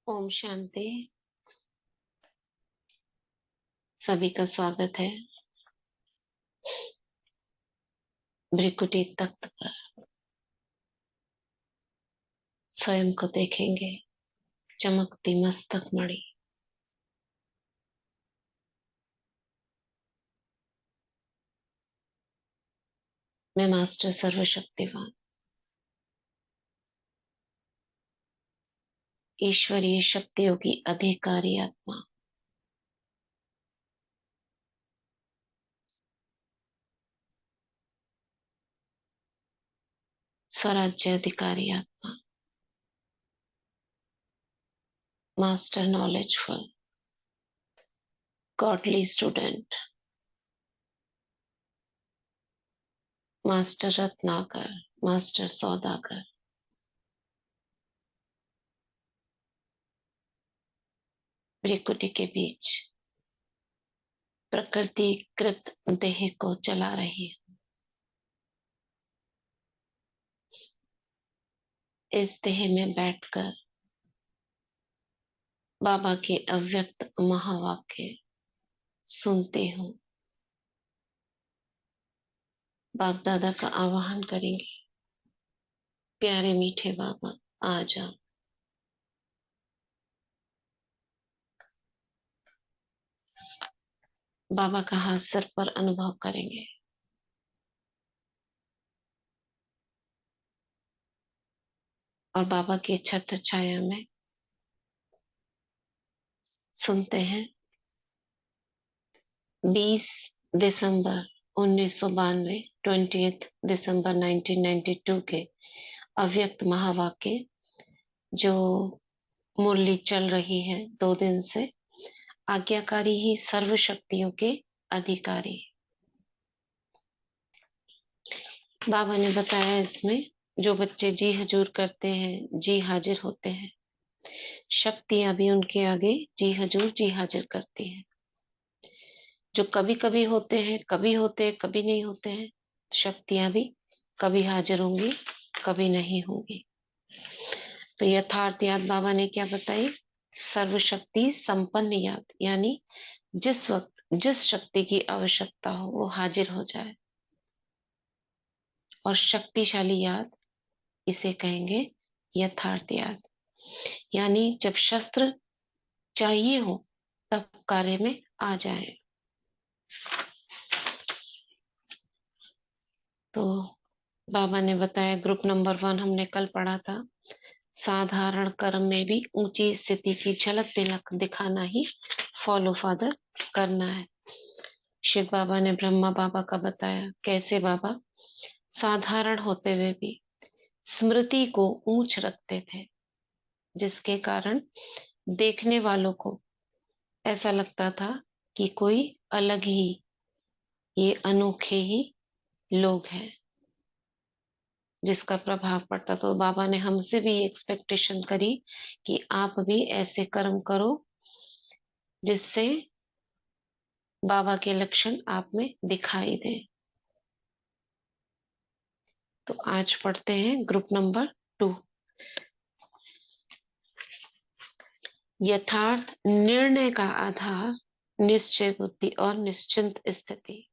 ओम शांति। सभी का स्वागत है। भ्रिकुटी तख्त पर स्वयं को देखेंगे, चमकती मस्तक मणि। मैं मास्टर सर्वशक्तिवान ईश्वरीय शक्तियों की अधिकारी आत्मा, स्वराज्य अधिकारी आत्मा, master knowledgeful godly student, master Ratnakar, master सौदागर, भ्रिकुटी के बीच प्रकृतिकृत देह को चला रही है। इस देह में बैठकर बाबा के अव्यक्त महावाक्य सुनते हूँ। बाप दादा का आवाहन करेंगे, प्यारे मीठे बाबा आ जाओ। बाबा का हाथ सर पर अनुभव करेंगे और बाबा की छत्र छाया में सुनते हैं। 20 दिसंबर 1992, 20 दिसंबर 1992 के अव्यक्त महावाक्य जो मुरली चल रही है 2 दिन से। आज्ञाकारी ही सर्व शक्तियों के अधिकारी। बाबा ने बताया इसमें जो बच्चे जी हजूर करते हैं, जी हाजिर होते हैं, शक्तियां भी उनके आगे जी हजूर जी हाजिर करती हैं। जो कभी कभी होते हैं, कभी होते हैं, कभी नहीं होते हैं, शक्तियां भी कभी हाजिर होंगी, कभी नहीं होंगी। तो यथार्थ याद बाबा ने क्या बताई? सर्वशक्ति संपन्न याद, यानी जिस वक्त जिस शक्ति की आवश्यकता हो वो हाजिर हो जाए। और शक्तिशाली याद इसे कहेंगे यथार्थ याद, यानी जब शस्त्र चाहिए हो तब कार्य में आ जाए। तो बाबा ने बताया ग्रुप नंबर 1 हमने कल पढ़ा था। साधारण कर्म में भी ऊंची स्थिति की झलक तिलक दिखाना ही फॉलो फादर करना है। शिव बाबा ने ब्रह्मा बाबा का बताया कैसे बाबा साधारण होते हुए भी स्मृति को ऊंच रखते थे, जिसके कारण देखने वालों को ऐसा लगता था कि कोई अलग ही, ये अनोखे ही लोग हैं जिसका प्रभाव पड़ता। तो बाबा ने हमसे भी एक्सपेक्टेशन करी कि आप भी ऐसे कर्म करो जिससे बाबा के लक्षण आप में दिखाई दें। तो आज पढ़ते हैं ग्रुप नंबर 2। यथार्थ निर्णय का आधार निश्चय बुद्धि और निश्चिंत स्थिति।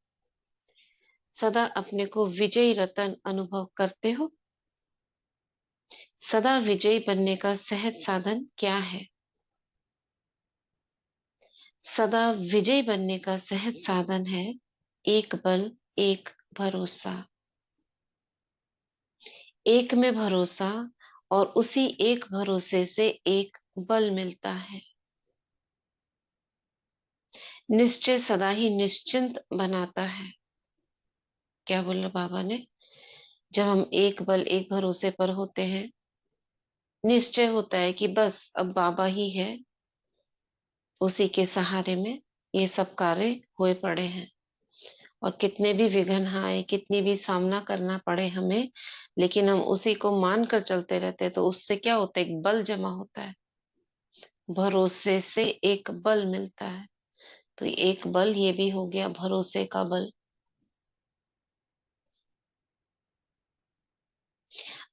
सदा अपने को विजयी रतन अनुभव करते हो। सदा विजयी बनने का सहज साधन क्या है? सदा विजयी बनने का सहज साधन है एक बल, एक भरोसा। एक में भरोसा और उसी एक भरोसे से एक बल मिलता है। निश्चय सदा ही निश्चिंत बनाता है। क्या बोला बाबा ने? जब हम एक बल एक भरोसे पर होते हैं, निश्चय होता है कि बस अब बाबा ही है, उसी के सहारे में ये सब कार्य हुए पड़े हैं। और कितने भी विघ्न आए, कितनी भी सामना करना पड़े हमें, लेकिन हम उसी को मान कर चलते रहते हैं, तो उससे क्या होता है? एक बल जमा होता है, भरोसे से एक बल मिलता है। तो एक बल ये भी हो गया भरोसे का बल।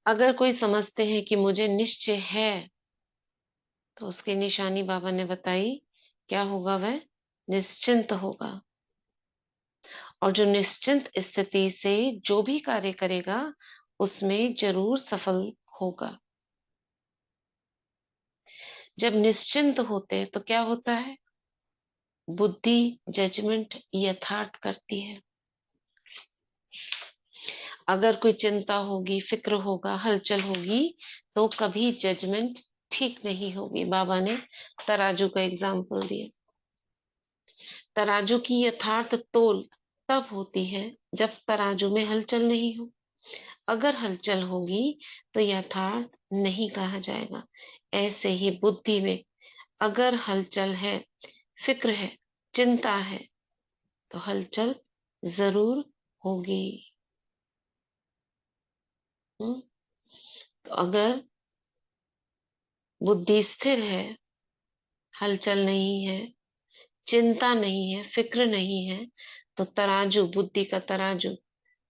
अगर कोई समझते हैं कि मुझे निश्चय है तो उसकी निशानी बाबा ने बताई, क्या होगा वह? निश्चिंत होगा। और जो निश्चिंत स्थिति से जो भी कार्य करेगा उसमें जरूर सफल होगा। जब निश्चिंत होते हैं तो क्या होता है? बुद्धि जजमेंट यथार्थ करती है। अगर कोई चिंता होगी, फिक्र होगा, हलचल होगी, तो कभी जजमेंट ठीक नहीं होगी। बाबा ने तराजू का एग्जाम्पल दिया। तराजू की यथार्थ तोल तब होती है जब तराजू में हलचल नहीं हो। अगर हलचल होगी तो यथार्थ नहीं कहा जाएगा। ऐसे ही बुद्धि में अगर हलचल है, फिक्र है, चिंता है, तो हलचल जरूर होगी। हम्म? तो अगर बुद्धि स्थिर है, हलचल नहीं है, चिंता नहीं है, फिक्र नहीं है, तो तराजू, बुद्धि का तराजू,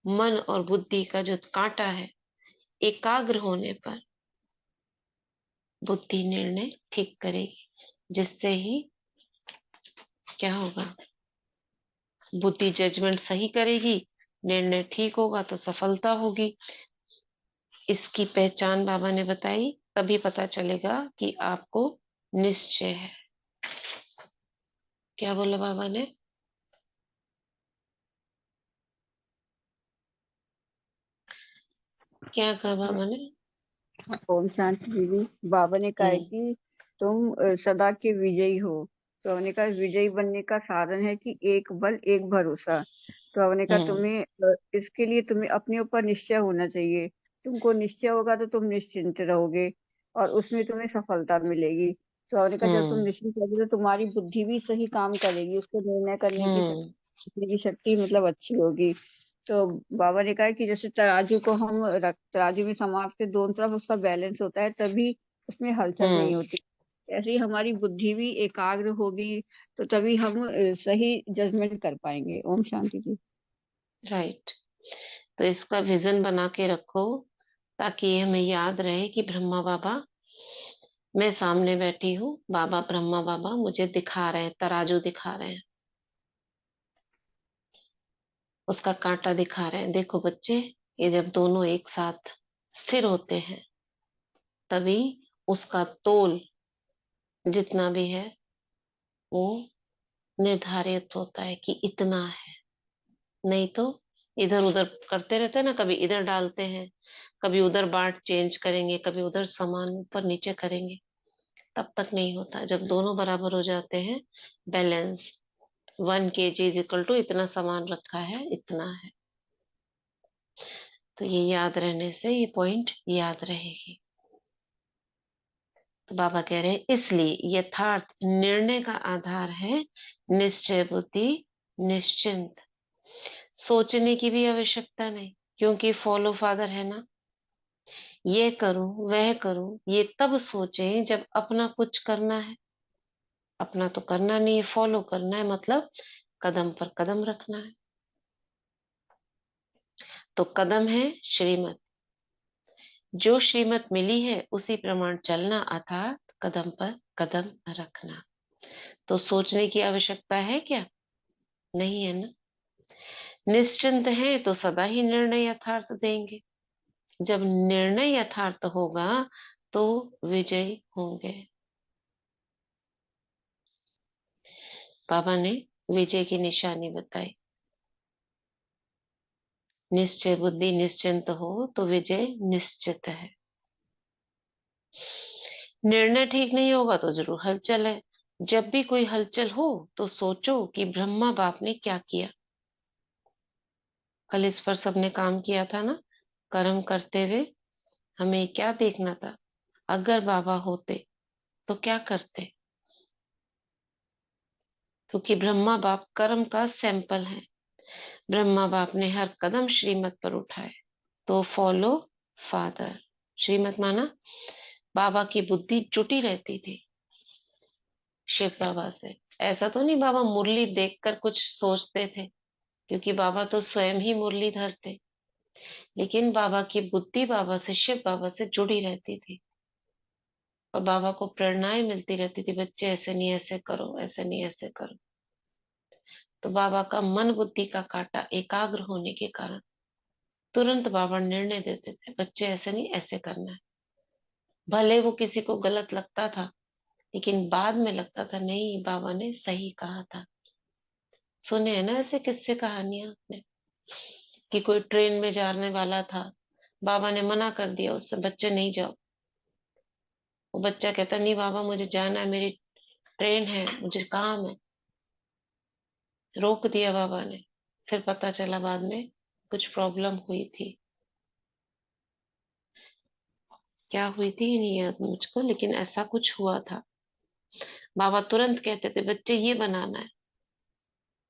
मन और बुद्धि का जो कांटा है, एकाग्र होने पर बुद्धि निर्णय ठीक करेगी। जिससे ही क्या होगा? बुद्धि जजमेंट सही करेगी, निर्णय ठीक होगा तो सफलता होगी। इसकी पहचान बाबा ने बताई, तभी पता चलेगा कि आपको निश्चय है। क्या बोला बाबा ने? क्या कहा बाबा ने? ओम शांति दीदी। बाबा ने कहा है हम्म। कि तुम सदा के विजयी हो। तो हमने कहा विजयी बनने का साधन है कि एक बल एक भरोसा। तो हमने कहा हम्म। तुम्हें इसके लिए तुम्हें अपने ऊपर निश्चय होना चाहिए। तुमको निश्चय होगा तो तुम निश्चिंत रहोगे और उसमें तुम्हें सफलता मिलेगी। तो हमने कहा जब तुम हम्म। निश्चिंत रहोगे तो तुम्हारी बुद्धि भी सही काम करेगी, उसको निर्णय हम्म। करने की शक्ति मतलब अच्छी होगी। तो बाबा ने कहा कि जैसे तराजू को हम तराजू में समाप के दोनों तरफ उसका बैलेंस होता है, तभी उसमें हलचल नहीं हम्म। होती। ऐसे ही हमारी बुद्धि भी एकाग्र होगी, तो तभी हम सही जजमेंट कर पाएंगे। ओम शांति जी। राइट। तो इसका विजन बना के रखो, ताकि ये हमें याद रहे कि ब्रह्मा बाबा, मैं सामने बैठी हूँ, बाबा ब्रह्मा बाबा मुझे दिखा रहे हैं, तराजू दिखा रहे हैं, उसका कांटा दिखा रहे हैं। देखो बच्चे, ये जब दोनों एक साथ स्थिर होते हैं तभी उसका तोल जितना भी है वो निर्धारित होता है कि इतना है। नहीं तो इधर उधर करते रहते हैं ना, कभी इधर डालते हैं, कभी उधर बाट चेंज करेंगे, कभी उधर सामान ऊपर नीचे करेंगे, तब तक नहीं होता। जब दोनों बराबर हो जाते हैं, balance, 1 kg is equal to इतना सामान रखा है, इतना है, तो ये याद रहने से ये पॉइंट याद रहेगी। तो बाबा कह रहे हैं इसलिए यथार्थ निर्णय का आधार है निश्चय बुद्धि, निश्चिंत। सोचने की भी आवश्यकता नहीं, क्योंकि फॉलो फादर है ना। ये करूं वह करूं, ये तब सोचें जब अपना कुछ करना है। अपना तो करना नहीं है, फॉलो करना है, मतलब कदम पर कदम रखना है। तो कदम है श्रीमत, जो श्रीमत मिली है उसी प्रमाण चलना, अर्थात कदम पर कदम रखना। तो सोचने की आवश्यकता है क्या? नहीं है ना। निश्चिंत है तो सदा ही निर्णय यथार्थ देंगे। जब निर्णय यथार्थ होगा तो विजय होंगे। बाबा ने विजय की निशानी बताई। निश्चय बुद्धि निश्चिंत हो तो विजय निश्चित है। निर्णय ठीक नहीं होगा तो जरूर हलचल है। जब भी कोई हलचल हो तो सोचो कि ब्रह्मा बाप ने क्या किया। कल इस पर सबने काम किया था ना। कर्म करते हुए हमें क्या देखना था? अगर बाबा होते तो क्या करते? क्योंकि ब्रह्मा बाप कर्म का सैंपल है। ब्रह्मा बाप ने हर कदम श्रीमत पर उठाए, तो फॉलो फादर। श्रीमत माना बाबा की बुद्धि जुटी रहती थी शिव बाबा से। ऐसा तो नहीं बाबा मुरली देखकर कुछ सोचते थे, क्योंकि बाबा तो स्वयं ही मुरलीधर थे। लेकिन बाबा की बुद्धि बाबा से, शिव बाबा से जुड़ी रहती थी। और बाबा को प्रेरणाएं मिलती रहती थी, बच्चे ऐसे नहीं ऐसे करो, ऐसे नहीं ऐसे करो। तो बाबा का मन बुद्धि का कांटा एकाग्र होने के कारण तुरंत बाबा निर्णय देते थे, बच्चे ऐसे नहीं ऐसे करना है। भले वो किसी को गलत लगता था, लेकिन बाद में लगता था नहीं, बाबा ने सही कहा था। सुने हैं ना ऐसे किस्से कहानियां आपने, कि कोई ट्रेन में जाने वाला था, बाबा ने मना कर दिया उससे, बच्चे नहीं जाओ। वो बच्चा कहता नहीं बाबा मुझे जाना है, मेरी ट्रेन है, मुझे काम है। रोक दिया बाबा ने। फिर पता चला बाद में कुछ प्रॉब्लम हुई थी। क्या हुई थी ये नहीं याद मुझको, लेकिन ऐसा कुछ हुआ था। बाबा तुरंत कहते थे बच्चे ये बनाना है,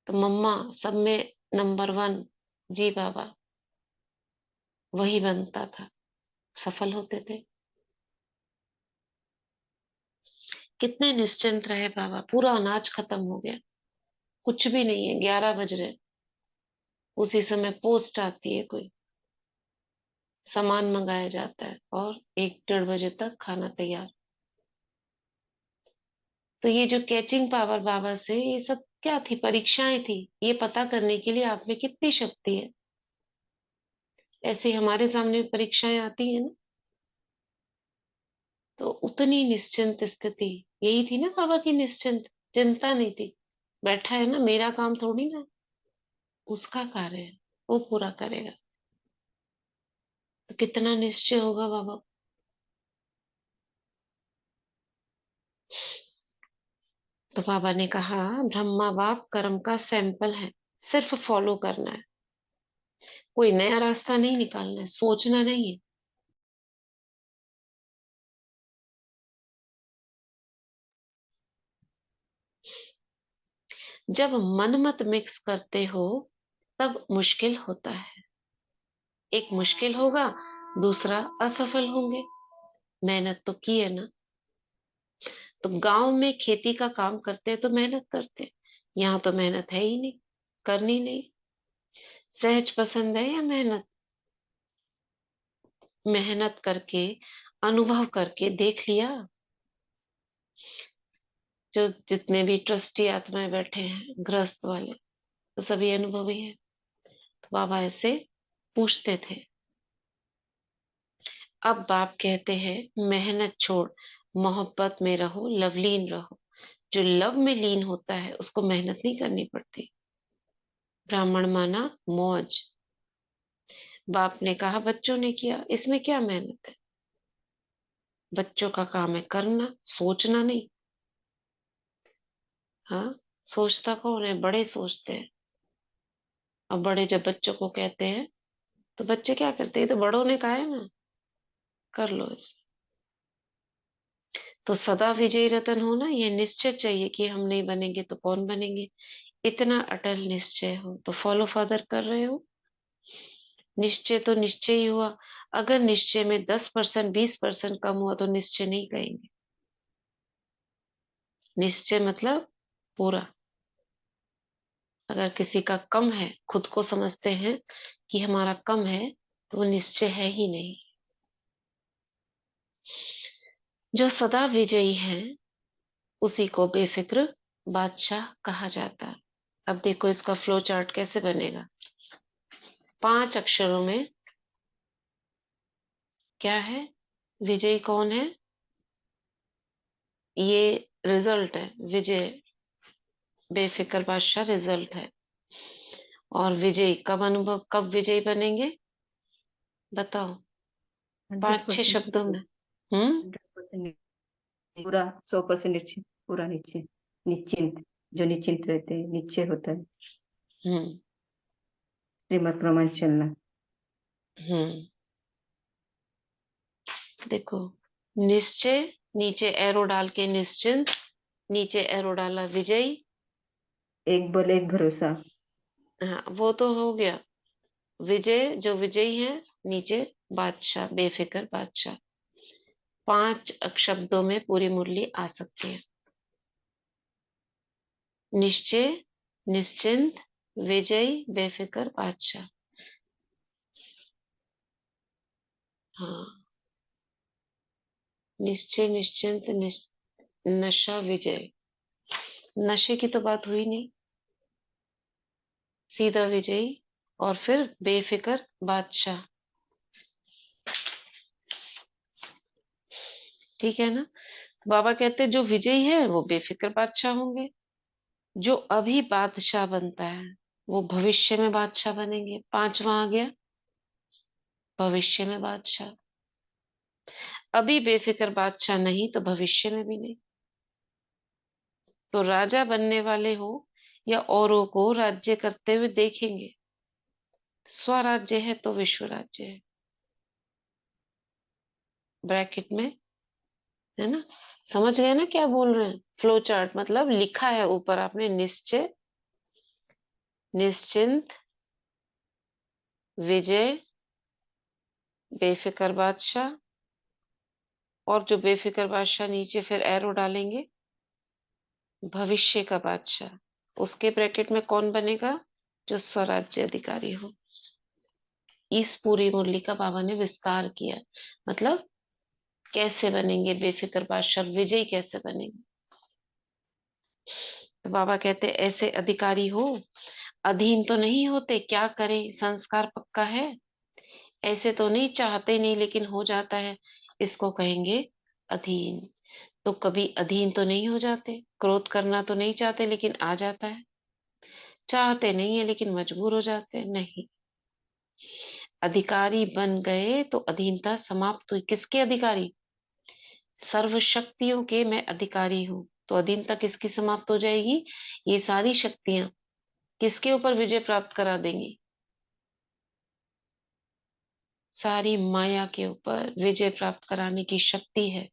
तो मम्मा सब में नंबर वन, जी बाबा, वही बनता था, सफल होते थे। कितने निश्चिंत रहे बाबा। पूरा अनाज खत्म हो गया, कुछ भी नहीं है, 11 बज रहे, उसी समय पोस्ट आती है, कोई सामान मंगाया जाता है और 1 डेढ़ बजे तक खाना तैयार। तो ये जो कैचिंग पावर बाबा से, ये सब क्या थी, परीक्षाएं थी, ये पता करने के लिए आप में कितनी शक्ति है। ऐसे हमारे सामने भी परीक्षाएं आती है ना, तो उतनी निश्चिंत स्थिति, यही थी ना बाबा की निश्चिंत। चिंता नहीं थी, बैठा है ना, मेरा काम थोड़ी ना, उसका कार्य है, वो पूरा करेगा। तो कितना निश्चय होगा बाबा। तो बाबा ने कहा ब्रह्मा बाप कर्म का सैंपल है, सिर्फ फॉलो करना है, कोई नया रास्ता नहीं निकालना है, सोचना नहीं है। जब मन मत मिक्स करते हो तब मुश्किल होता है। एक मुश्किल होगा, दूसरा असफल होंगे। मेहनत तो की है ना। तो गांव में खेती का काम करते हैं तो मेहनत करते हैं, यहाँ तो मेहनत है ही नहीं, करनी नहीं। सहज पसंद है या मेहनत? मेहनत करके, अनुभव करके देख लिया। जो जितने भी ट्रस्टी आत्माएं बैठे हैं गृहस्थ वाले, तो सभी अनुभवी हैं। तो बाबा ऐसे पूछते थे। अब बाप कहते हैं मेहनत छोड़, मोहब्बत में रहो, लवलीन रहो। जो लव में लीन होता है उसको मेहनत नहीं करनी पड़ती। ब्राह्मण माना मौज। बाप ने कहा बच्चों ने किया, इसमें क्या मेहनत है? बच्चों का काम है करना, सोचना नहीं। हाँ, सोचता कौन है? बड़े सोचते हैं। और बड़े जब बच्चों को कहते हैं तो बच्चे क्या करते हैं, ये तो बड़ों ने कहा है ना, कर लो इसे। तो सदा विजयी रतन होना, ये निश्चय चाहिए कि हम नहीं बनेंगे तो कौन बनेंगे। इतना अटल निश्चय हो तो फॉलो फादर कर रहे हो। निश्चय तो निश्चय ही हुआ। अगर निश्चय में 10% 20% कम हुआ तो निश्चय नहीं कहेंगे। निश्चय मतलब पूरा। अगर किसी का कम है, खुद को समझते हैं कि हमारा कम है, तो वो निश्चय है ही नहीं। जो सदा विजयी है उसी को बेफिक्र बादशाह कहा जाता है। अब देखो इसका फ्लो चार्ट कैसे बनेगा। 5 अक्षरों में क्या है, विजयी कौन है, ये रिजल्ट है। विजय, बेफिक्र बादशाह रिजल्ट है। और विजयी कब, अनुभव कब विजयी बनेंगे, बताओ। हंड्रेड 5 6 परसेंट शब्दों में। हम्म। 100% पूरा 100% निश्चित, पूरा निश्चित, निश्चिंत। जो निश्चिंत रहते हैं निश्चय होता है। हम्म। श्रीमत प्रमाण चलना। हम्म। देखो, निश्चय, नीचे एरो डाल के निश्चिंत, नीचे एरो डाला विजयी। एक बल एक भरोसा। हाँ वो तो हो गया। विजय, जो विजयी है, नीचे बादशाह, बेफिक्र बादशाह। 5 शब्दों में पूरी मुरली आ सकती है। निश्चय, निश्चिंत, विजयी, बेफिक्र बादशाह। हाँ। निश्चय, निश्चिंत, नशा, विजय। नशे की तो बात हुई नहीं, सीधा विजयी। और फिर बेफिक्र बादशाह। ठीक है ना। बाबा कहते हैं जो विजयी है वो बेफिक्र बादशाह होंगे। जो अभी बादशाह बनता है वो भविष्य में बादशाह बनेंगे। पांचवा आ गया, भविष्य में बादशाह। अभी बेफिक्र बादशाह नहीं तो भविष्य में भी नहीं। तो राजा बनने वाले हो या औरों को राज्य करते हुए देखेंगे, स्वराज्य है तो विश्व राज्य है। ब्रैकेट में, है ना। समझ गए ना क्या बोल रहे हैं। फ्लो चार्ट मतलब लिखा है ऊपर आपने, निश्चय, निश्चिंत, विजय, बेफिक्र बादशाह। और जो बेफिक्र बादशाह नीचे फिर एरो डालेंगे, भविष्य का बादशाह। उसके ब्रैकेट में कौन बनेगा, जो स्वराज्य अधिकारी हो। इस पूरी मुरली का बाबा ने विस्तार किया। मतलब कैसे बनेंगे बेफिक्र बादशाह, विजयी कैसे बनेंगे। तो बाबा कहते ऐसे अधिकारी हो, अधीन तो नहीं होते, क्या करें संस्कार पक्का है। ऐसे तो नहीं, चाहते नहीं लेकिन हो जाता है, इसको कहेंगे अधीन। तो कभी अधीन तो नहीं हो जाते, क्रोध करना तो नहीं चाहते लेकिन आ जाता है। चाहते नहीं है लेकिन मजबूर हो जाते हैं, नहीं। अधिकारी बन गए तो अधीनता समाप्त हुई। किसके अधिकारी, सर्व शक्तियों के मैं अधिकारी हूं। तो अधीनता किसकी समाप्त हो जाएगी, ये सारी शक्तियां किसके ऊपर विजय प्राप्त करा देंगी, सारी माया के ऊपर विजय प्राप्त कराने की शक्ति है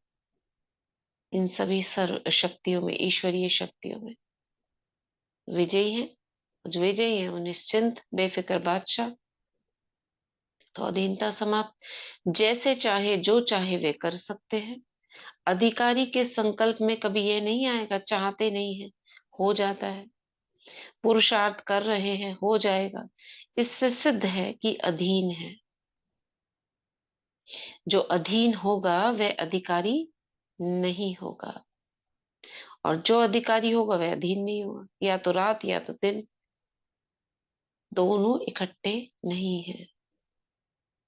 इन सभी सर्व शक्तियों में, ईश्वरीय शक्तियों में। विजयी है, जो विजयी है वो निश्चिंत बेफिक्र बादशाह। तो अधीनता समाप्त, जैसे चाहे जो चाहे वे कर सकते हैं। अधिकारी के संकल्प में कभी ये नहीं आएगा चाहते नहीं है, हो जाता है। पुरुषार्थ कर रहे हैं, हो जाएगा। इससे सिद्ध है कि अधीन है। जो अधीन होगा वह अधिकारी नहीं होगा, और जो अधिकारी होगा वह अधीन नहीं होगा। या तो रात या तो दिन, दोनों इकट्ठे नहीं है।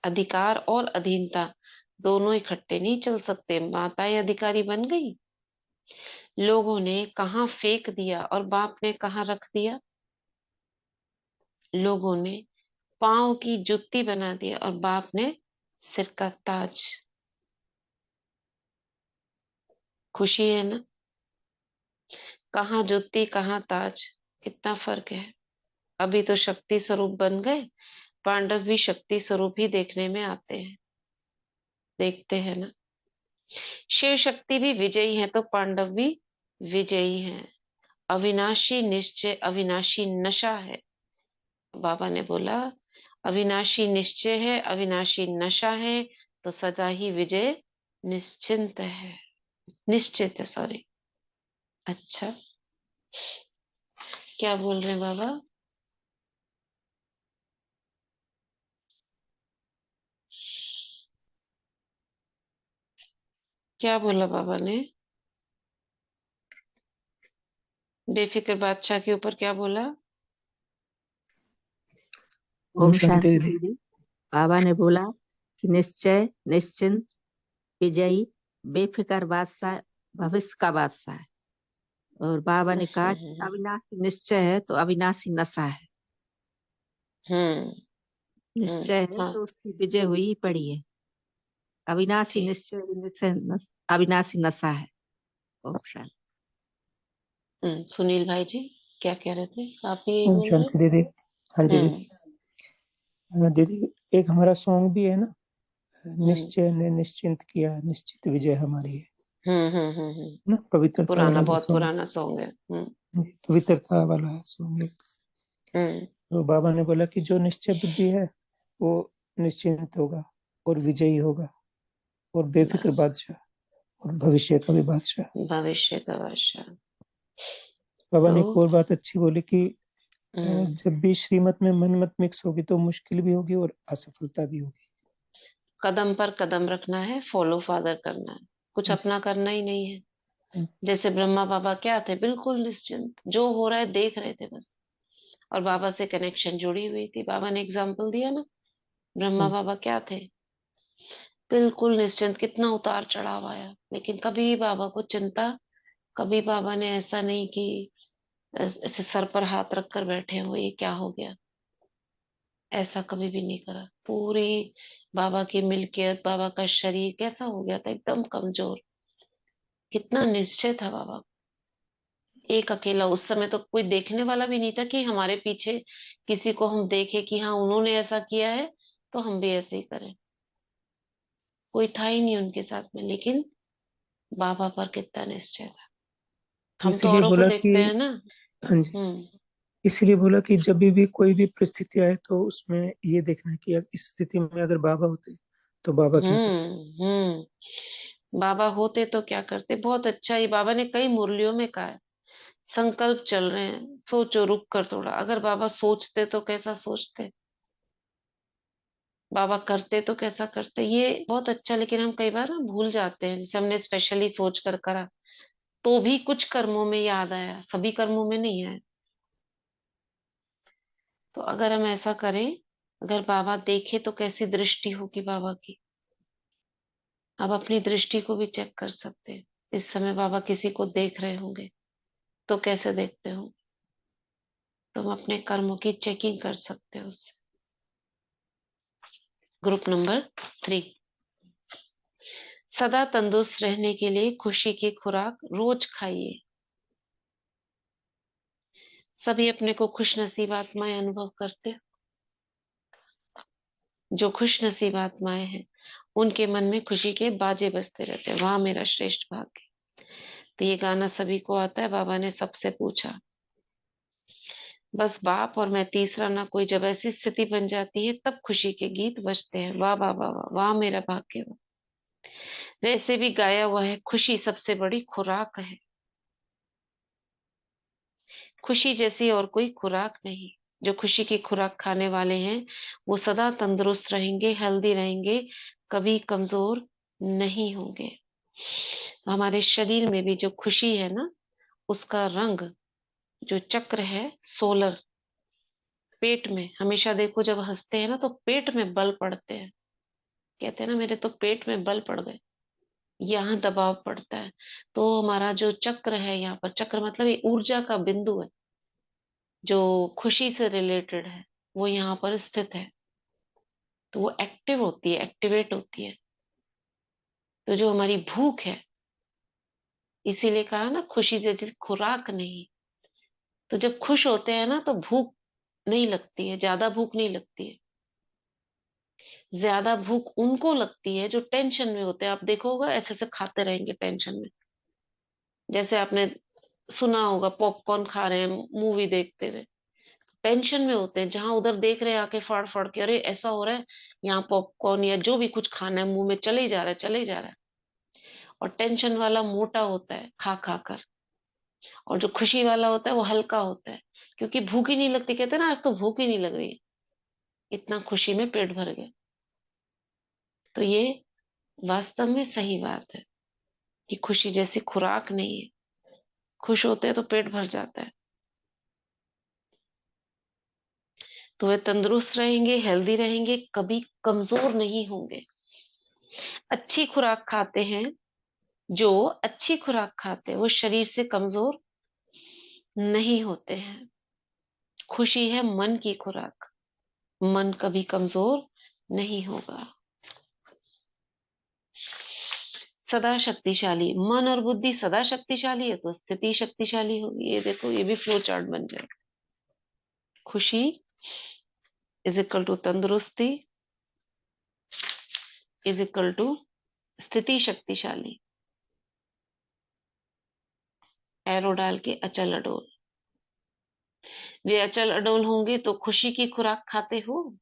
अधिकार और अधीनता दोनों इकट्ठे नहीं चल सकते। माताएं अधिकारी बन गई, लोगों ने कहाँ फेंक दिया और बाप ने कहाँ रख दिया। लोगों ने पांव की जुत्ती बना दिया और बाप ने सिर का ताज। खुशी है ना। कहाँ जुत्ती कहाँ ताज, कितना फर्क है। अभी तो शक्ति स्वरूप बन गए, पांडव भी शक्ति स्वरूप ही देखने में आते हैं, देखते हैं ना। शिव शक्ति भी विजयी है तो पांडव भी विजयी हैं। अविनाशी निश्चय, अविनाशी नशा है। बाबा ने बोला अविनाशी निश्चय है, अविनाशी नशा है, तो सदा ही विजय निश्चिंत है, निश्चित है, सॉरी। अच्छा, क्या बोल रहे हैं बाबा। क्या बोला बाबा ने, बेफिक्र बादशाह के ऊपर क्या बोला। ओम ओम शांति शांति दीदी। दीदी। बाबा ने बोला कि निश्चय, निश्चिंत, विजयी, बेफिक्र बादशाह भविष्य का बादशाह है। और बाबा ने कहा कि हम्म अविनाशी निश्चय है तो अविनाशी नशा है। हम्म निश्चय है हाँ। तो उसकी विजय हुई ही पड़ी है। अविनाशी ठीक। निश्चय, अविनाशी नशा है। ओम शांति। सुनील भाई जी क्या कह रहे थे, आप भी यही ओम बोल रहे शांति दीदी। हाँ जी हैं। दीदी। दीदी, एक हमारा सॉन्ग भी है ना, हम्म निश्चय ने निश्चिंत किया, निश्चित विजय हमारी है हम्म। ना, पवित्रता पुराना, वाला जो बहुत सॉन्ग। पुराना सॉन्ग है। पवित्रता वाला है सॉन्ग एक। हम्म तो बाबा ने बोला कि जो निश्चय बुद्धि है वो निश्चिंत होगा और विजयी होगा और बेफिक्र बस, बादशाह और भविष्य का भी बादशाह। भविष्य का वर्षा। बाबा तो ने एक और बात अच्छी बोली कि हम्म जब भी श्रीमत में मन मत मिक्स होगी तो मुश्किल भी होगी और असफलता भी होगी। कदम पर कदम रखना है, फॉलो फादर करना है। कुछ जी। अपना करना ही नहीं है। हम्म, जैसे ब्रह्मा बाबा क्या थे, बिल्कुल निश्चिंत, जो हो रहा है देख रहे थे बस, और बाबा से कनेक्शन जुड़ी हुई थी। बाबा ने एग्जाम्पल दिया ना, ब्रह्मा हम्म, बाबा क्या थे, बिल्कुल निश्चिंत। कितना उतार चढ़ाव आया, लेकिन कभी बाबा को चिंता, कभी बाबा ने ऐसा नहीं कि ऐसे सर पर हाथ रख कर बैठे हो ये क्या हो गया, ऐसा कभी भी नहीं करा। पूरी बाबा की मिल्कियत, बाबा का शरीर कैसा हो गया था, एकदम कमजोर। कितना निश्चय था बाबा। एक अकेला, उस समय तो कोई देखने वाला भी नहीं था कि हमारे पीछे किसी को हम देखे कि हाँ उन्होंने ऐसा किया है तो हम भी ऐसे ही करें। कोई था ही नहीं उनके साथ में, लेकिन बाबा पर कितना निश्चय था। तो हम तो इसीलिए औरों को बोला कि, देखते हैं ना। हाँ जी, हम्म। इसीलिए बोला कि जब भी कोई भी परिस्थिति आए तो उसमें ये देखना है कि इस स्थिति में अगर बाबा होते तो बाबा क्या करते। बाबा होते तो क्या करते। बहुत अच्छा, ये बाबा ने कई मुरलियों में कहा है। संकल्प चल रहे हैं, सोचो रुक कर थोड़ा। अगर बाबा सोचते तो कैसा सोचते, बाबा करते तो कैसा करते, ये बहुत अच्छा। लेकिन हम कई बार ना भूल जाते हैं। जैसे हमने स्पेशली सोच कर करा तो भी कुछ कर्मों में याद आया, सभी कर्मों में नहीं आया। तो अगर हम ऐसा करें, अगर बाबा देखे तो कैसी दृष्टि होगी बाबा की। आप अपनी दृष्टि को भी चेक कर सकते हैं। इस समय बाबा किसी को देख रहे होंगे तो कैसे देखते हो, तुम अपने कर्मों की चेकिंग कर सकते हो उससे। ग्रुप नंबर 3, सदा तंदुरुस्त रहने के लिए खुशी की खुराक रोज खाइए। सभी अपने को खुश नसीब आत्माएं अनुभव करते हैं। जो खुश नसीब आत्माएं हैं उनके मन में खुशी के बाजे बजते रहते हैं, वाह मेरा श्रेष्ठ भाग्य। तो ये गाना सभी को आता है। बाबा ने सबसे पूछा, बस बाप और मैं तीसरा ना कोई। जब ऐसी स्थिति बन जाती है तब खुशी के गीत बजते हैं, वाह वाह वाह वाह वाह मेरा भाग्य वाह। वैसे भी गाया हुआ है, खुशी सबसे बड़ी खुराक है। खुशी जैसी और कोई खुराक नहीं। जो खुशी की खुराक खाने वाले हैं वो सदा तंदुरुस्त रहेंगे, हेल्दी रहेंगे, कभी कमजोर नहीं होंगे। हमारे शरीर में भी जो खुशी है ना, उसका रंग, जो चक्र है सोलर, पेट में हमेशा देखो जब हंसते हैं ना तो पेट में बल पड़ते हैं। कहते हैं ना मेरे तो पेट में बल पड़ गए, यहाँ दबाव पड़ता है। तो हमारा जो चक्र है, यहाँ पर चक्र मतलब ये ऊर्जा का बिंदु है जो खुशी से रिलेटेड है, वो यहाँ पर स्थित है। तो वो एक्टिव होती है, एक्टिवेट होती है। तो जो हमारी भूख है, इसीलिए कहा ना खुशी से जैसे खुराक नहीं। तो जब खुश होते हैं ना तो भूख नहीं लगती है, ज्यादा भूख नहीं लगती है। ज्यादा भूख उनको लगती है जो टेंशन में होते हैं। आप देखो होगा ऐसे ऐसे खाते रहेंगे टेंशन में। जैसे आपने सुना होगा पॉपकॉर्न खा रहे हैं मूवी देखते हुए, टेंशन में होते हैं, जहां उधर देख रहे हैं आके फाड़ फाड़ के, अरे ऐसा हो रहा है, यहाँ पॉपकॉर्न या जो भी कुछ खाना है मुंह में चले ही जा रहा है, चले ही जा रहा है। और टेंशन वाला मोटा होता है खा खा कर, और जो खुशी वाला होता है वो हल्का होता है, क्योंकि भूख ही नहीं लगती। कहते हैं ना आज तो भूख ही नहीं लग रही है, इतना खुशी में पेट भर गया। तो ये वास्तव में सही बात है कि खुशी जैसी खुराक नहीं है। खुश होते हैं तो पेट भर जाता है। तो वे तंदुरुस्त रहेंगे, हेल्दी रहेंगे, कभी कमजोर नहीं होंगे। अच्छी खुराक खाते हैं, जो अच्छी खुराक खाते हैं वो शरीर से कमजोर नहीं होते हैं। खुशी है मन की खुराक, मन कभी कमजोर नहीं होगा। सदा शक्तिशाली, मन और बुद्धि सदा शक्तिशाली है तो स्थिति शक्तिशाली होगी। ये देखो ये भी फ्लो चार्ट बन जाए। खुशी इज इक्वल टू तंदुरुस्ती इज इक्वल टू स्थिति शक्तिशाली। एरो डाल के अचल अडोल। वे अचल अडोल होंगे तो खुशी की खुराक खाते हो,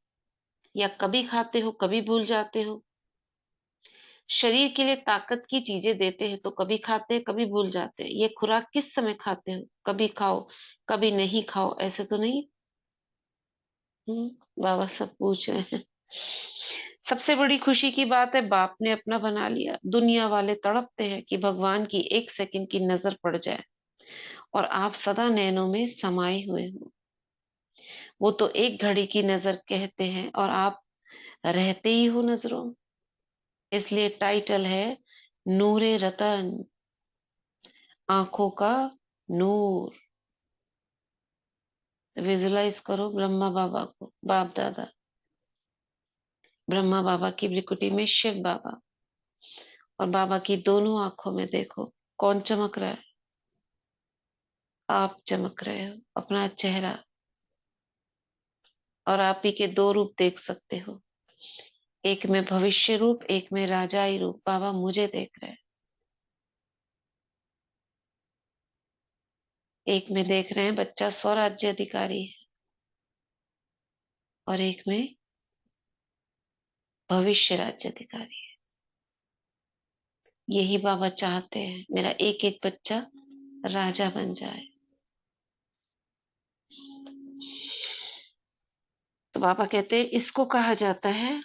या कभी खाते हो कभी भूल जाते हो। शरीर के लिए ताकत की चीजें देते हैं तो कभी खाते हैं कभी भूल जाते हैं। ये खुराक किस समय खाते हो, कभी खाओ कभी नहीं खाओ, ऐसे तो नहीं। बाबा सब पूछ रहे हैं। सबसे बड़ी खुशी की बात है बाप ने अपना बना लिया। दुनिया वाले तड़पते हैं कि भगवान की एक सेकंड की नजर पड़ जाए और आप सदा नैनों में समाये हुए हो। वो तो एक घड़ी की नजर कहते हैं और आप रहते ही हो नजरों में। इसलिए टाइटल है नूरे रतन, आंखों का नूर। विजुलाइज करो ब्रह्मा बाबा को, बाप दादा। ब्रह्मा बाबा की भ्रिकुटी में शिव बाबा, और बाबा की दोनों आंखों में देखो कौन चमक रहा है। आप चमक रहे हो, अपना चेहरा। और आप ही के दो रूप देख सकते हो, एक में भविष्य रूप, एक में राजाई रूप। बाबा मुझे देख रहे हैं। एक में देख रहे हैं बच्चा स्वराज्य अधिकारी है, और एक में भविष्य राज्य अधिकारी है। यही बाबा चाहते हैं, मेरा एक एक बच्चा राजा बन जाए। तो बाबा कहते हैं इसको कहा जाता है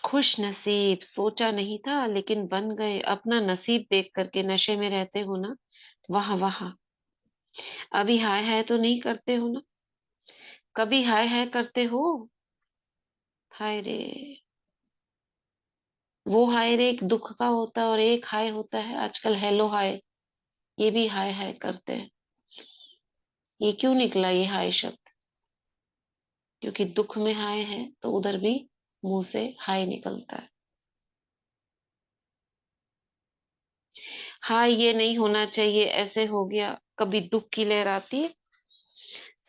खुश नसीब। सोचा नहीं था लेकिन बन गए। अपना नसीब देख करके नशे में रहते हो ना, वाह वाह। अभी हाय हाय तो नहीं करते हो ना? कभी हाय हाय करते हो? हाय रे। वो हाय रे एक दुख का होता है और एक हाय होता है आजकल हेलो हाय। ये भी हाय हाय करते हैं। ये क्यों निकला ये हाय शब्द? क्योंकि दुख में हाय है तो उधर भी मुंह से हाय निकलता है। हाय ये नहीं होना चाहिए, ऐसे हो गया। कभी दुख की लहर आती है।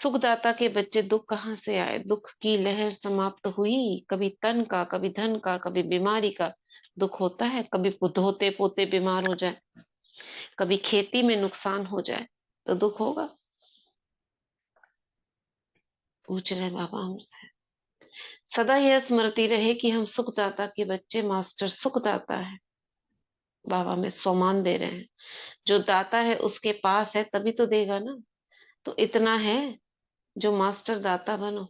सुखदाता के बच्चे दुख कहाँ से आए? दुख की लहर समाप्त हुई। कभी तन का, कभी धन का, कभी बीमारी का दुख होता है। कभी धोते पोते बीमार हो जाए, कभी खेती में नुकसान हो जाए तो दुख होगा। पूछ रहे बाबा हमसे। सदा यह स्मृति रहे कि हम सुखदाता के बच्चे, मास्टर सुखदाता है। बाबा में स्वमान दे रहे हैं। जो दाता है उसके पास है तभी तो देगा ना। तो इतना है, जो मास्टर दाता बनो।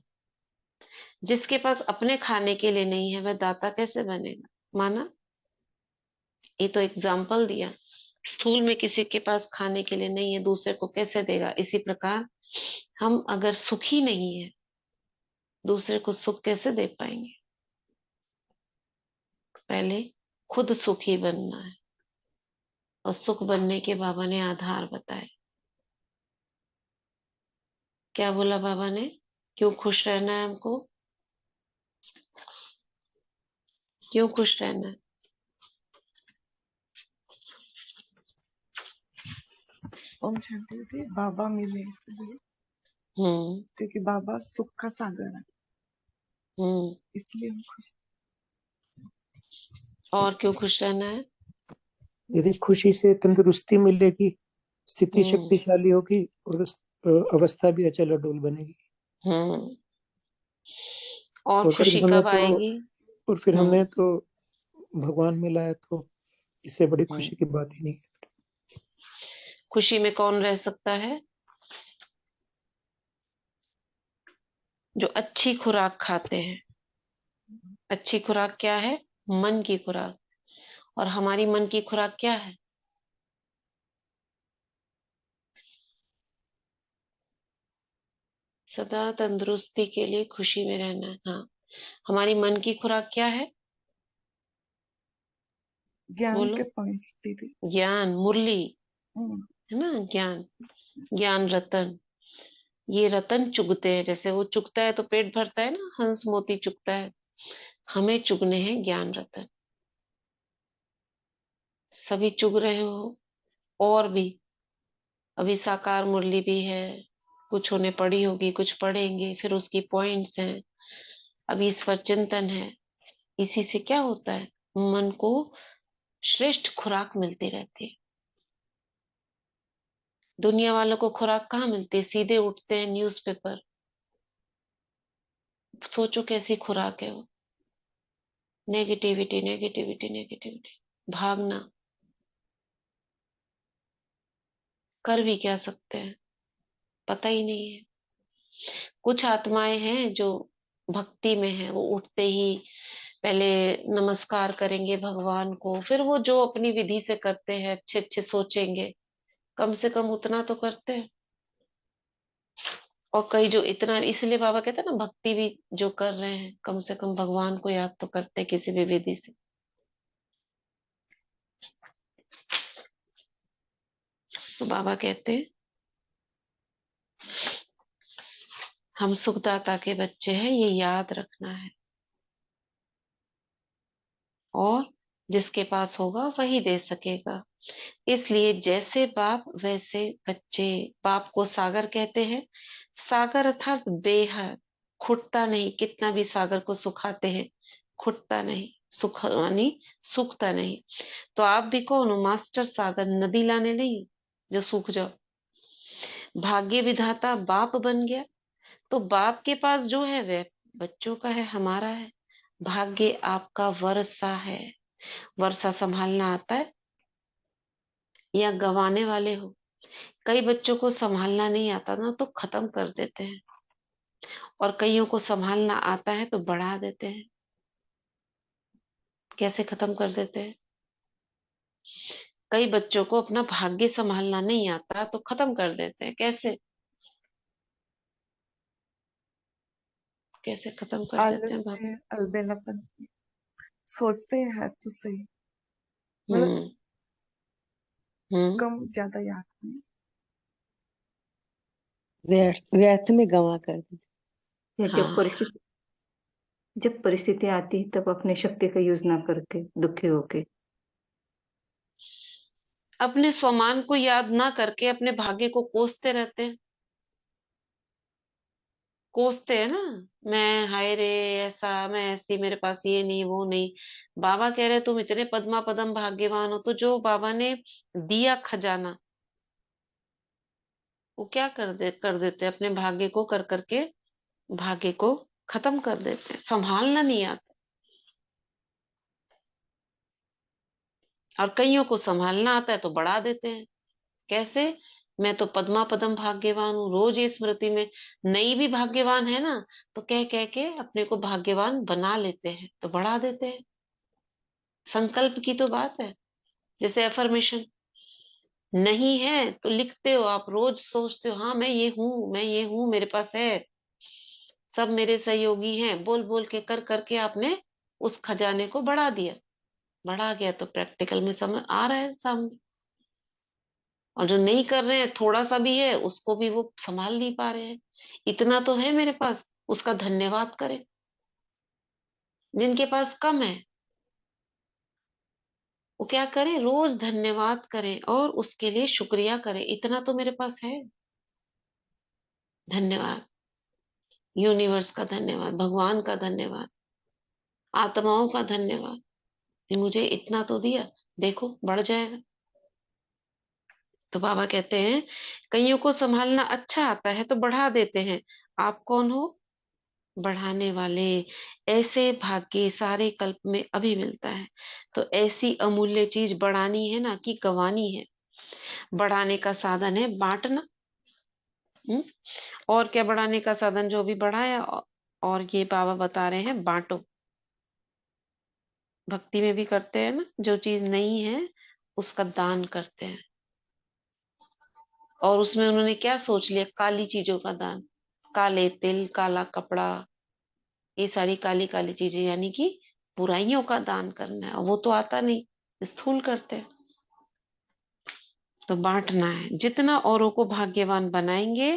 जिसके पास अपने खाने के लिए नहीं है वह दाता कैसे बनेगा? माना? ये तो एग्जाम्पल दिया। स्थूल में किसी के पास खाने के लिए नहीं है, दूसरे को कैसे देगा? इसी प्रकार हम अगर सुखी नहीं है, दूसरे को सुख कैसे दे पाएंगे? पहले खुद सुखी बनना है, और सुख बनने के बाबा ने आधार बताए। क्या बोला बाबा ने? क्यों खुश रहना है हमको? क्यों खुश रहना है? ओम शांति दीदी, बाबा मिले इसलिए, हम्म। क्योंकि बाबा सुख का सागर है, हम्म। इसलिए हम खुश। और क्यों खुश रहना है? यदि खुशी से तंदुरुस्ती मिलेगी, स्थिति हम्म। शक्तिशाली होगी, और अवस्था भी अचल अडोल बनेगी। हम्म। और और फिर खुशी हमें कब तो आएगी? और फिर हमें हम्म। तो भगवान मिला है, तो इससे बड़ी हम्म। खुशी की बात ही नहीं है। खुशी में कौन रह सकता है? जो अच्छी खुराक खाते हैं। अच्छी खुराक क्या है? मन की खुराक। और हमारी मन की खुराक क्या है? सदा तंदुरुस्ती के लिए खुशी में रहना है। हाँ, हमारी मन की खुराक क्या है? ज्ञान बोलो। के पॉइंट्स दीदी। ज्ञान मुरली, हम्म, है ना? ज्ञान, ज्ञान रतन। ये रतन चुगते हैं। जैसे वो चुगता है तो पेट भरता है ना, हंस मोती चुगता है। हमें चुगने हैं ज्ञान रतन। सभी चुग रहे हो। और भी अभी साकार मुरली भी है। कुछ होने पड़ी होगी, कुछ पढ़ेंगे, फिर उसकी पॉइंट्स हैं। अभी इस पर चिंतन है। इसी से क्या होता है? मन को श्रेष्ठ खुराक मिलती रहती है। दुनिया वालों को खुराक कहाँ मिलती है? सीधे उठते हैं न्यूज़पेपर। सोचो कैसी खुराक है वो। Negativity negativity negativity. भागना। कर भी क्या सकते हैं, पता ही नहीं है। कुछ आत्माएं हैं जो भक्ति में है, वो उठते ही पहले नमस्कार करेंगे भगवान को, फिर वो जो अपनी विधि से करते हैं अच्छे अच्छे सोचेंगे, कम से कम उतना तो करते हैं। और कई जो इतना, इसलिए बाबा कहते हैं ना, भक्ति भी जो कर रहे हैं कम से कम भगवान को याद तो करते हैं किसी भी विधि से। तो बाबा कहते हैं हम सुखदाता के बच्चे हैं, ये याद रखना है, और जिसके पास होगा वही दे सकेगा। इसलिए जैसे बाप वैसे बच्चे। बाप को सागर कहते हैं। सागर अर्थात बेहद, खुटता नहीं, कितना भी सागर को सुखाते हैं खुटता नहीं, सुख यानी सूखता नहीं। तो आप भी कौन हो? मास्टर सागर, नदी लाने नहीं जो सूख जाओ। भाग्य विधाता बाप बन गया, तो बाप के पास जो है वह बच्चों का है, हमारा है। भाग्य आपका वर्षा है। वर्षा संभालना आता है या गंवाने वाले हो? कई बच्चों को संभालना नहीं आता ना, तो खत्म कर देते हैं, और कईयों को संभालना आता है तो बढ़ा देते हैं। कैसे खत्म कर देते हैं? कई बच्चों को अपना भाग्य संभालना नहीं आता तो खत्म कर देते हैं। कैसे? कैसे खत्म कर देते आलस हैं से, भाग्य? अलबेलापन से। सोचते हैं तो सही, मतलब हम्म। हम्म। कम ज्यादा याद नहीं। व्यर्थ व्यर्थ में गंवा कर दी। या हाँ, जब परिस्थिति आती है तब अपने शक्ति का यूज ना करके दुखी होके। अपने स्वमान को याद ना करके अपने भाग्य को कोसते रहते हैं। कोसते हैं ना, मैं हाय रे, ऐसा मैं ऐसी, मेरे पास ये नहीं वो नहीं। बाबा कह रहे तुम इतने पद्मा पदम भाग्यवान हो, तो जो बाबा ने दिया खजाना, वो क्या कर देते हैं? अपने भाग्य को कर करके भाग्य को खत्म कर देते हैं। संभालना नहीं आता। और कईयों को संभालना आता है तो बढ़ा देते हैं। कैसे? मैं तो पद्मा पदम भाग्यवान हूँ, रोज ये स्मृति में। नई भी भाग्यवान है ना, तो कह कह के अपने को भाग्यवान बना लेते हैं, तो बढ़ा देते हैं। संकल्प की तो बात है। जैसे एफर्मेशन नहीं है तो लिखते हो आप, रोज सोचते हो हाँ मैं ये हूँ, मैं ये हूँ, मेरे पास है, सब मेरे सहयोगी हैं, बोल बोल के कर करके आपने उस खजाने को बढ़ा दिया। बढ़ा गया तो प्रैक्टिकल में समझ आ रहा है सामने। और जो नहीं कर रहे हैं, थोड़ा सा भी है उसको भी वो संभाल नहीं पा रहे हैं। इतना तो है मेरे पास, उसका धन्यवाद करें। जिनके पास कम है वो क्या करें? रोज धन्यवाद करें और उसके लिए शुक्रिया करें, इतना तो मेरे पास है। धन्यवाद, यूनिवर्स का धन्यवाद, भगवान का धन्यवाद, आत्माओं का धन्यवाद कि मुझे इतना तो दिया, देखो बढ़ जाएगा। तो बाबा कहते हैं कईयों को संभालना अच्छा आता है तो बढ़ा देते हैं। आप कौन हो? बढ़ाने वाले। ऐसे भाग्य सारे कल्प में अभी मिलता है। तो ऐसी अमूल्य चीज बढ़ानी है ना कि गंवानी है? बढ़ाने का साधन है बांटना। हम्म? और क्या बढ़ाने का साधन? जो भी बढ़ाया, और ये बाबा बता रहे हैं बांटो। भक्ति में भी करते हैं ना, जो चीज नहीं है उसका दान करते हैं। और उसमें उन्होंने क्या सोच लिया? काली चीजों का दान। काले तिल, काला कपड़ा, ये सारी काली काली चीजें, यानी कि बुराइयों का दान करना है। और वो तो आता नहीं, स्थूल करते हैं। तो बांटना है। जितना औरों को भाग्यवान बनाएंगे,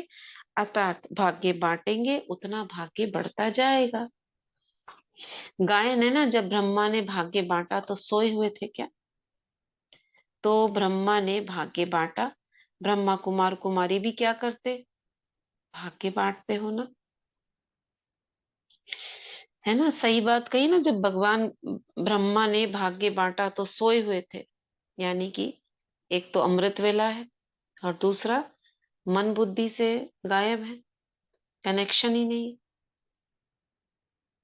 अर्थात भाग्य बांटेंगे, उतना भाग्य बढ़ता जाएगा। गायन है ना, जब ब्रह्मा ने भाग्य बांटा तो सोए हुए थे क्या? तो ब्रह्मा ने भाग्य बांटा। ब्रह्मा कुमार कुमारी भी क्या करते? भाग्य बांटते हो ना। है ना, सही बात कही ना। जब भगवान ब्रह्मा ने भाग्य बांटा तो सोए हुए थे, यानी कि एक तो अमृत वेला है, और दूसरा मन बुद्धि से गायब है, कनेक्शन ही नहीं।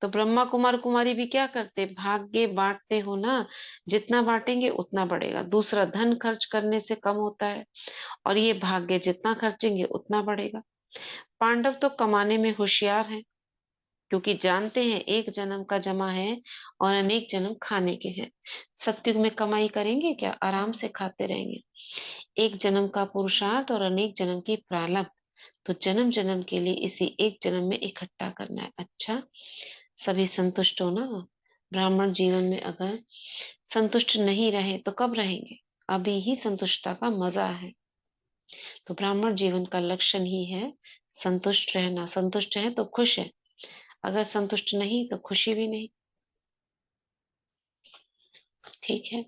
तो ब्रह्मा कुमार कुमारी भी क्या करते? भाग्य बांटते हो ना। जितना बांटेंगे उतना बढ़ेगा। दूसरा, धन खर्च करने से कम होता है, और ये भाग्य जितना खर्चेंगे उतना बढ़ेगा। पांडव तो कमाने में होशियार हैं, क्योंकि जानते हैं एक जन्म का जमा है और अनेक जन्म खाने के हैं। सत्युग में कमाई करेंगे क्या, आराम से खाते रहेंगे। एक जन्म का पुरुषार्थ और अनेक जन्म की प्रारब्ध, तो जन्म जन्म के लिए इसी एक जन्म में इकट्ठा करना है। अच्छा, सभी संतुष्ट हो ना। ब्राह्मण जीवन में अगर संतुष्ट नहीं रहे तो कब रहेंगे, अभी ही संतुष्टता का मजा है। तो ब्राह्मण जीवन का लक्षण ही है संतुष्ट रहना। संतुष्ट है तो खुश है, अगर संतुष्ट नहीं तो खुशी भी नहीं। ठीक है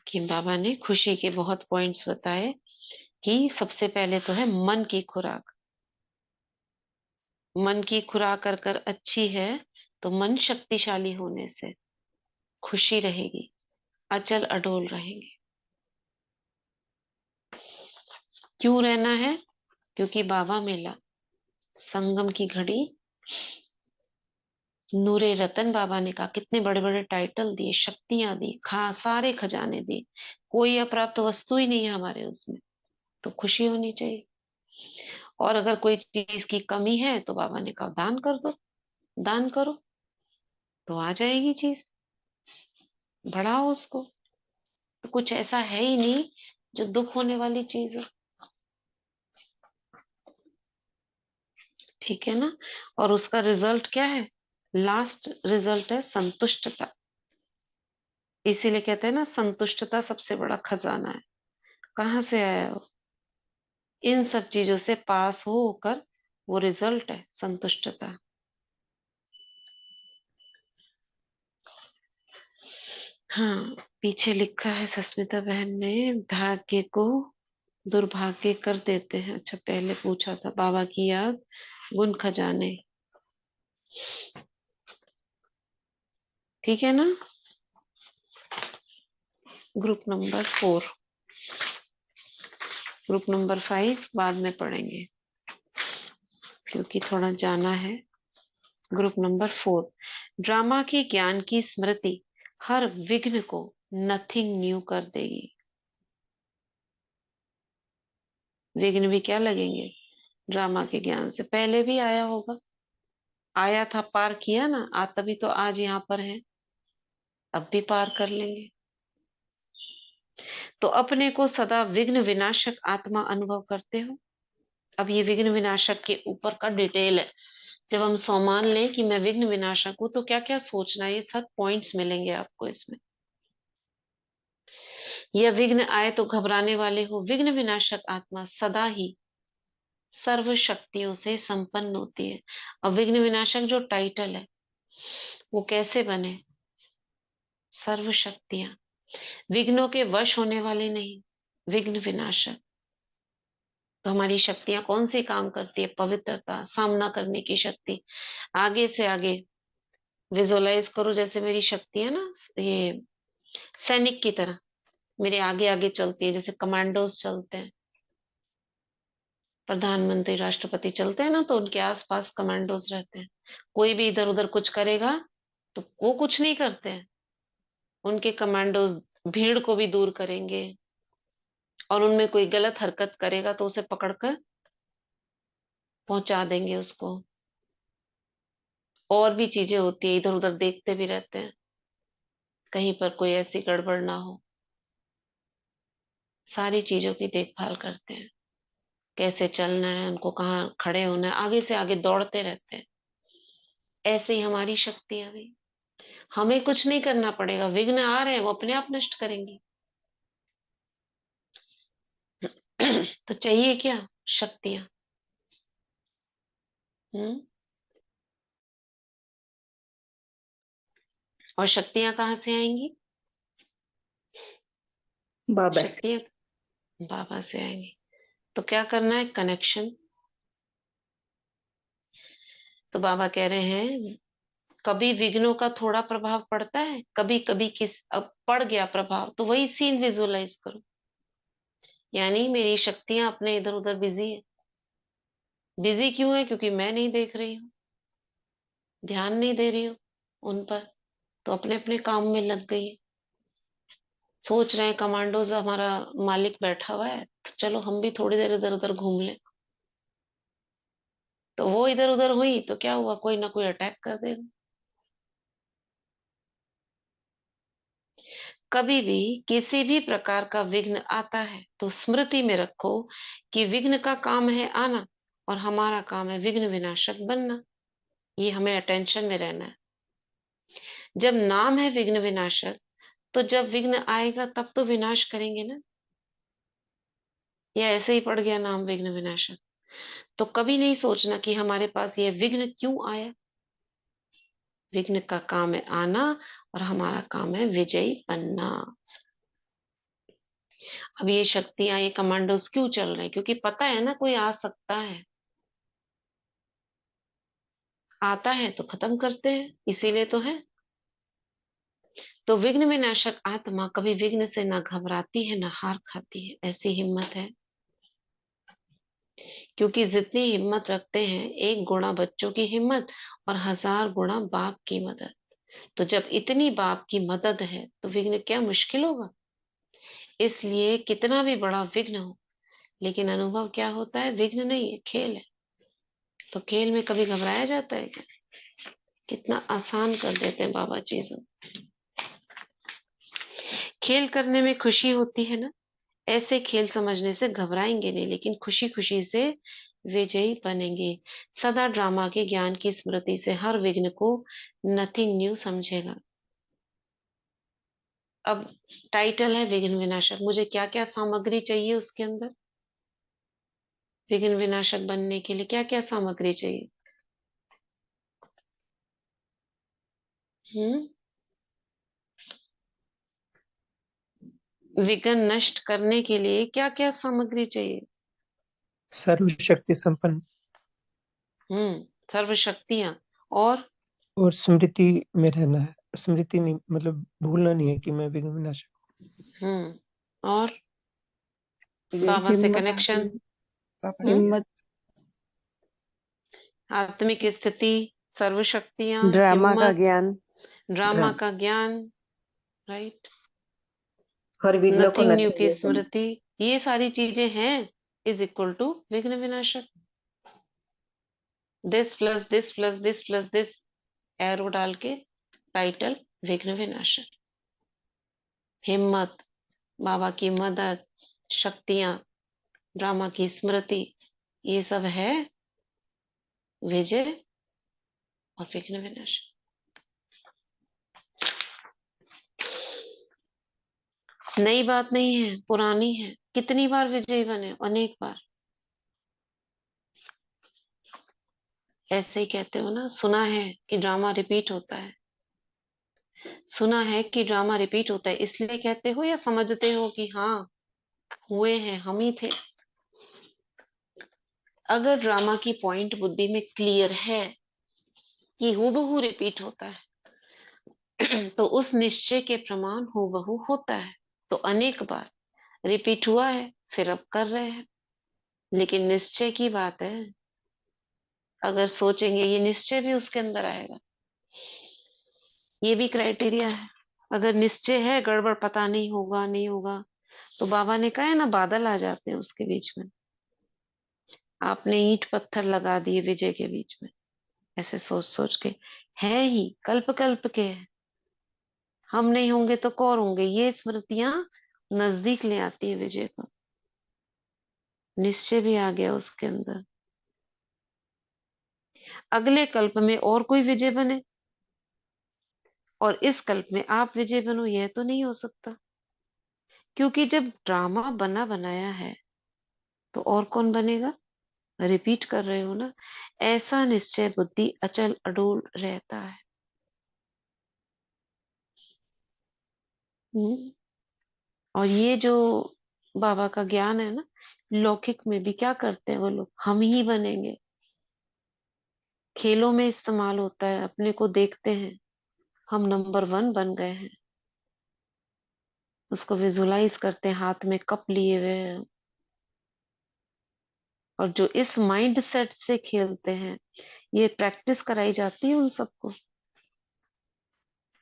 कि बाबा ने खुशी के बहुत पॉइंट्स बताए कि सबसे पहले तो है मन की खुराक। मन की खुराक कर कर अच्छी है तो मन शक्तिशाली होने से खुशी रहेगी, अचल अडोल रहेंगे। क्यों रहना है, क्योंकि बाबा मेला संगम की घड़ी। नूरे रतन बाबा ने कहा, कितने बड़े बड़े टाइटल दिए, शक्तियां दी, सारे खजाने दिए, कोई अप्राप्त वस्तु ही नहीं है हमारे उसमें, तो खुशी होनी चाहिए। और अगर कोई चीज की कमी है तो बाबा ने कहा दान कर दो, दान करो तो आ जाएगी चीज, बढ़ाओ उसको। तो कुछ ऐसा है ही नहीं जो दुख होने वाली चीज हो। ठीक है ना। और उसका रिजल्ट क्या है, लास्ट रिजल्ट है संतुष्टता। इसीलिए कहते हैं ना, संतुष्टता सबसे बड़ा खजाना है। कहाँ से आया वो, इन सब चीजों से पास होकर वो रिजल्ट है संतुष्टता। हाँ, पीछे लिखा है सस्मिता बहन ने, भाग्य को दुर्भाग्य कर देते हैं। अच्छा, पहले पूछा था बाबा की याद, गुण खजाने। ठीक है ना। ग्रुप नंबर 4, ग्रुप नंबर 5 बाद में पढ़ेंगे क्योंकि थोड़ा जाना है। ग्रुप नंबर 4, ड्रामा के ज्ञान की स्मृति हर विघ्न को नथिंग न्यू कर देगी। विघ्न भी क्या लगेंगे, ड्रामा के ज्ञान से पहले भी आया होगा, आया था, पार किया ना, तभी तो आज यहाँ पर है, अब भी पार कर लेंगे। तो अपने को सदा विघ्न विनाशक आत्मा अनुभव करते हो। अब ये विघ्न विनाशक के ऊपर का डिटेल है। जब हम सौमान लें कि मैं विघ्न विनाशक हूं तो क्या क्या सोचना है, ये सब पॉइंट्स मिलेंगे आपको इसमें। यह विघ्न आए तो घबराने वाले हो, विघ्न विनाशक आत्मा सदा ही सर्व शक्तियों से संपन्न होती है। और विघ्न विनाशक जो टाइटल है वो कैसे बने, सर्व शक्तियां, विघ्नों के वश होने वाले नहीं, विघ्न विनाशक। तो हमारी शक्तियां कौन सी काम करती है, पवित्रता, सामना करने की शक्ति। आगे से आगे विजुअलाइज करो, जैसे मेरी शक्ति है ना, ये सैनिक की तरह मेरे आगे आगे चलती है, जैसे कमांडोज चलते हैं, प्रधानमंत्री राष्ट्रपति चलते हैं ना, तो उनके आसपास कमांडोज रहते हैं। कोई भी इधर उधर कुछ करेगा तो वो कुछ नहीं करते हैं, उनके कमांडोज भीड़ को भी दूर करेंगे, और उनमें कोई गलत हरकत करेगा तो उसे पकड़कर पहुंचा देंगे उसको। और भी चीजें होती है, इधर उधर देखते भी रहते हैं कहीं पर कोई ऐसी गड़बड़ ना हो, सारी चीजों की देखभाल करते हैं, कैसे चलना है, उनको कहाँ खड़े होना है, आगे से आगे दौड़ते रहते हैं। ऐसे ही हमारी शक्तियां भी, हमें कुछ नहीं करना पड़ेगा, विघ्न आ रहे हैं वो अपने आप नष्ट करेंगी। तो चाहिए क्या, शक्तियां। हम्म। और शक्तियां कहाँ से आएंगी, बाबा से। शक्तियां बाबा से आएंगी। तो क्या करना है, कनेक्शन। तो बाबा कह रहे हैं, कभी विघ्नों का थोड़ा प्रभाव पड़ता है, कभी कभी किस अब पड़ गया प्रभाव तो वही सीन विजुअलाइज करो। यानी मेरी शक्तियां अपने इधर उधर बिजी है। बिजी क्यों है, क्योंकि मैं नहीं देख रही हूँ, ध्यान नहीं दे रही हूँ उन पर, तो अपने अपने काम में लग गई है। सोच रहे हैं कमांडोज हमारा मालिक बैठा हुआ है, तो चलो हम भी थोड़ी देर इधर उधर घूम लें। तो वो इधर उधर हुई तो क्या हुआ, कोई ना कोई अटैक कर देगा। कभी भी किसी भी प्रकार का विघ्न आता है तो स्मृति में रखो कि विघ्न का काम है आना और हमारा काम है विघ्न विनाशक बनना। ये हमें अटेंशन में रहना है। जब नाम है विघ्न विनाशक, तो जब विघ्न आएगा तब तो विनाश करेंगे ना, या ऐसे ही पड़ गया नाम विघ्न विनाशक। तो कभी नहीं सोचना कि हमारे पास ये विघ्न क्यों आया। विघ्न का काम है आना और हमारा काम है विजयी बनना। अब ये शक्तियां, ये कमांडोज क्यों चल रहे हैं? क्योंकि पता है ना कोई आ सकता है, आता है तो खत्म करते हैं, इसीलिए तो है। तो विघ्न विनाशक आत्मा कभी विघ्न से ना घबराती है ना हार खाती है, ऐसी हिम्मत है। क्योंकि जितनी हिम्मत रखते हैं, 1 गुणा बच्चों की हिम्मत और 1000 गुणा बाप की मदद। तो जब इतनी बाप की मदद है तो विघ्न क्या मुश्किल होगा। इसलिए कितना भी बड़ा विघ्न हो, लेकिन अनुभव क्या होता है, विघ्न नहीं है, खेल है। तो खेल में कभी घबराया जाता है क्या? कितना आसान कर देते हैं बाबा चीजों। खेल करने में खुशी होती है ना, ऐसे खेल समझने से घबराएंगे नहीं, लेकिन खुशी खुशी से विजयी बनेंगे। सदा ड्रामा के ज्ञान की स्मृति से हर विघ्न को नथिंग न्यू समझेगा। अब टाइटल है विघ्न विनाशक, मुझे क्या क्या सामग्री चाहिए उसके अंदर? विघ्न विनाशक बनने के लिए क्या क्या सामग्री चाहिए? हम्म विघ्न नष्ट करने के लिए क्या क्या सामग्री चाहिए? सर्वशक्ति संपन्न सर्व शक्तियां और और स्मृति में रहना है। स्मृति नहीं, मतलब भूलना नहीं है कि मैं विघ्न विनाशक। और ये बाबा से हिम्मत, कनेक्शन। बाबा हम्म जी, हिम्मत, आत्मिक स्थिति, सर्व शक्तियां, ड्रामा का हिम्मत, ज्ञान। ड्रामा का ज्ञान, राइट, हर विघ्न को नथिंग न्यू की नथिंग समझ। स्मृति, ये सारी चीजें हैं इज इक्वल टू विघ्न विनाशक। This plus this plus this plus this, arrow डाल के टाइटल विघ्न विनाशक। हिम्मत, बाबा की मदद, शक्तियां, ड्रामा की स्मृति, ये सब है विजय और विघ्न विनाशक। नई बात नहीं है, पुरानी है। कितनी बार विजयी बने? अनेक बार। ऐसे ही कहते हो ना, सुना है कि ड्रामा रिपीट होता है। सुना है कि ड्रामा रिपीट होता है इसलिए कहते हो, या समझते हो कि हाँ हुए हैं, हम ही थे? अगर ड्रामा की पॉइंट बुद्धि में क्लियर है कि हूबहू रिपीट होता है तो उस निश्चय के प्रमाण हूबहू होता है। तो अनेक बार रिपीट हुआ है, फिर अब कर रहे हैं। लेकिन निश्चय की बात है, अगर सोचेंगे ये निश्चय भी उसके अंदर आएगा। ये भी क्राइटेरिया है। अगर निश्चय है गड़बड़, पता नहीं होगा नहीं होगा, तो बाबा ने कहा है ना, बादल आ जाते हैं उसके बीच में। आपने ईंट पत्थर लगा दिए विजय के बीच में, ऐसे सोच सोच के। है ही कल्प कल्प के हैं। हम नहीं होंगे तो कौन होंगे? ये स्मृतियां नजदीक ले आती है विजय को। निश्चय भी आ गया उसके अंदर। अगले कल्प में और कोई विजय बने और इस कल्प में आप विजय बनो, यह तो नहीं हो सकता। क्योंकि जब ड्रामा बना बनाया है तो और कौन बनेगा? रिपीट कर रहे हो ना। ऐसा निश्चय बुद्धि अचल अडोल रहता है। हम्म और ये जो बाबा का ज्ञान है ना, लौकिक में भी क्या करते हैं वो लोग, हम ही बनेंगे। खेलों में इस्तेमाल होता है, अपने को देखते हैं हम नंबर 1 बन गए हैं। उसको विजुलाइज करते हैं, हाथ में कप लिए हुए हैं। और जो इस माइंड सेट से खेलते हैं, ये प्रैक्टिस कराई जाती है उन सबको।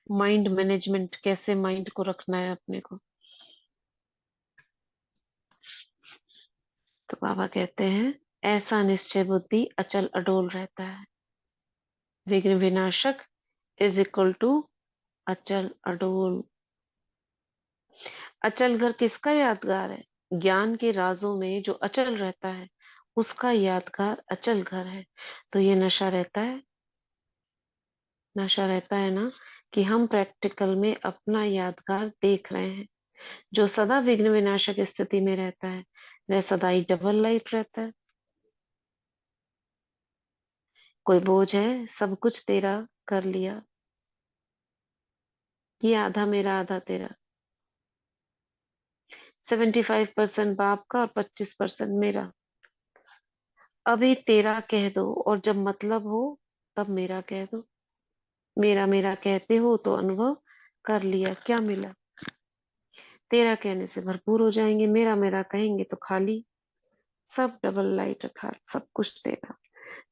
माइंड मैनेजमेंट, कैसे माइंड को रखना है अपने को। तो बाबा कहते हैं ऐसा निश्चय बुद्धि अचल अडोल रहता है। विघ्न विनाशक इज इक्वल टू अचल अडोल। अचल घर किसका यादगार है? ज्ञान के राजों में जो अचल रहता है उसका यादगार अचल घर है। तो ये नशा रहता है, नशा रहता है ना, कि हम प्रैक्टिकल में अपना यादगार देख रहे हैं। जो सदा विघ्न विनाशक स्थिति में रहता है वह सदा ही डबल लाइफ रहता है। कोई बोझ है, सब कुछ तेरा कर लिया, ये आधा मेरा आधा तेरा, 75% बाप का और 25% मेरा। अभी तेरा कह दो और जब मतलब हो तब मेरा कह दो। मेरा मेरा कहते हो तो अनुभव कर लिया, क्या मिला? तेरा कहने से भरपूर हो जाएंगे, मेरा मेरा कहेंगे तो खाली। सब डबल लाइट अर्थात सब कुछ तेरा।